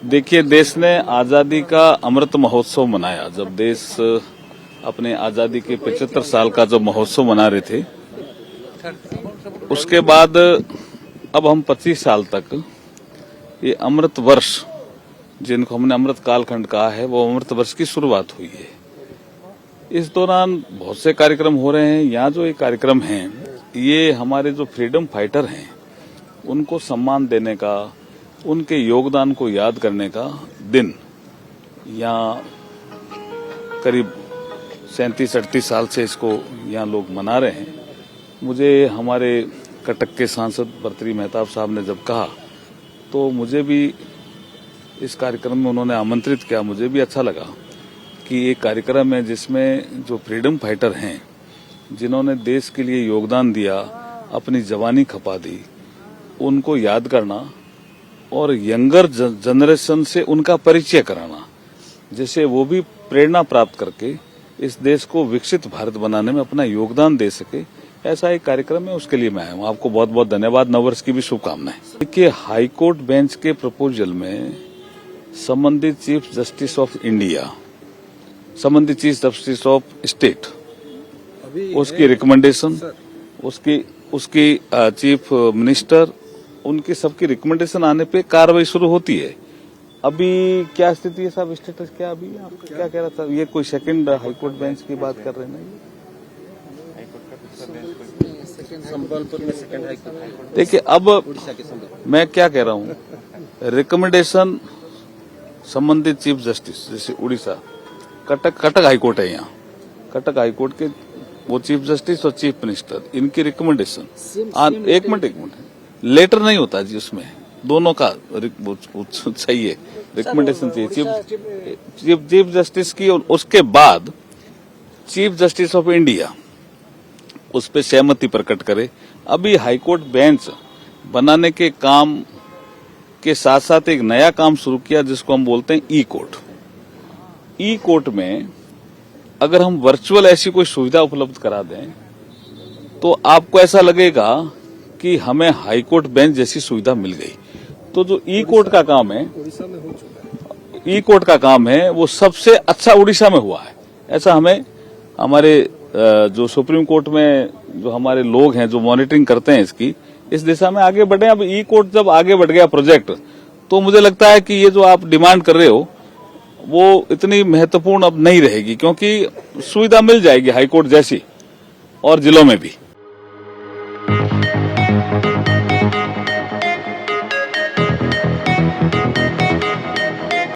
देखिए, देश ने आजादी का अमृत महोत्सव मनाया। जब देश अपने आजादी के 75 साल का जब महोत्सव मना रहे थे, उसके बाद अब हम 25 साल तक ये अमृत वर्ष, जिनको हमने अमृत कालखंड कहा है, वो अमृत वर्ष की शुरुआत हुई है। इस दौरान बहुत से कार्यक्रम हो रहे हैं। यहाँ जो ये कार्यक्रम हैं, ये हमारे जो फ्रीडम फाइटर हैं उनको सम्मान देने का, उनके योगदान को याद करने का दिन। यहाँ करीब 37-38 साल से इसको यहाँ लोग मना रहे हैं। मुझे हमारे कटक के सांसद भर्तृहरि मेहताब साहब ने जब कहा तो मुझे भी इस कार्यक्रम में उन्होंने आमंत्रित किया। मुझे भी अच्छा लगा कि एक कार्यक्रम है जिसमें जो फ्रीडम फाइटर हैं, जिन्होंने देश के लिए योगदान दिया, अपनी जवानी खपा दी, उनको याद करना और यंगर जनरेशन से उनका परिचय कराना, जिससे वो भी प्रेरणा प्राप्त करके इस देश को विकसित भारत बनाने में अपना योगदान दे सके, ऐसा एक कार्यक्रम है। उसके लिए मैं आया हूँ। आपको बहुत बहुत धन्यवाद। नववर्ष की भी शुभकामनाएं। देखिए, हाईकोर्ट बेंच के प्रपोजल में संबंधित चीफ जस्टिस ऑफ इंडिया, संबंधित चीफ जस्टिस ऑफ स्टेट, उसकी रिकमेंडेशन, उसकी चीफ मिनिस्टर, उनकी सबकी रिकमेंडेशन आने पे कार्रवाई शुरू होती है। अभी क्या स्थिति है साहब, स्टेटस क्या अभी आप क्या कह रहा था? ये कोई सेकंड हाईकोर्ट बेंच की बात कर रहे हैं ना? संबलपुर में सेकंड हाईकोर्ट। देखिए, अब मैं क्या कह रहा हूँ, रिकमेंडेशन संबंधित चीफ जस्टिस, जैसे उड़ीसा कटक हाईकोर्ट है, यहाँ कटक हाईकोर्ट के वो चीफ जस्टिस और चीफ मिनिस्टर, इनकी रिकमेंडेशन। एक मिनट, लेटर नहीं होता जी, उसमें दोनों का चाहिए, रिकमेंडेशन चाहिए चीफ जस्टिस की, और उसके बाद चीफ जस्टिस ऑफ इंडिया उस पर सहमति प्रकट करे। अभी हाईकोर्ट बेंच बनाने के काम के साथ साथ एक नया काम शुरू किया जिसको हम बोलते हैं ई कोर्ट। ई कोर्ट में अगर हम वर्चुअल ऐसी कोई सुविधा उपलब्ध करा दें तो आपको ऐसा लगेगा कि हमें हाईकोर्ट बेंच जैसी सुविधा मिल गई। तो जो ई कोर्ट का काम है, ई कोर्ट का काम है, वो सबसे अच्छा उड़ीसा में हुआ है। ऐसा हमें हमारे जो सुप्रीम कोर्ट में जो हमारे लोग हैं जो मॉनिटरिंग करते हैं इसकी, इस दिशा में आगे बढ़े। अब ई कोर्ट जब आगे बढ़ गया प्रोजेक्ट, तो मुझे लगता है कि ये जो आप डिमांड कर रहे हो वो इतनी महत्वपूर्ण अब नहीं रहेगी, क्योंकि सुविधा मिल जाएगी हाईकोर्ट जैसी और जिलों में भी।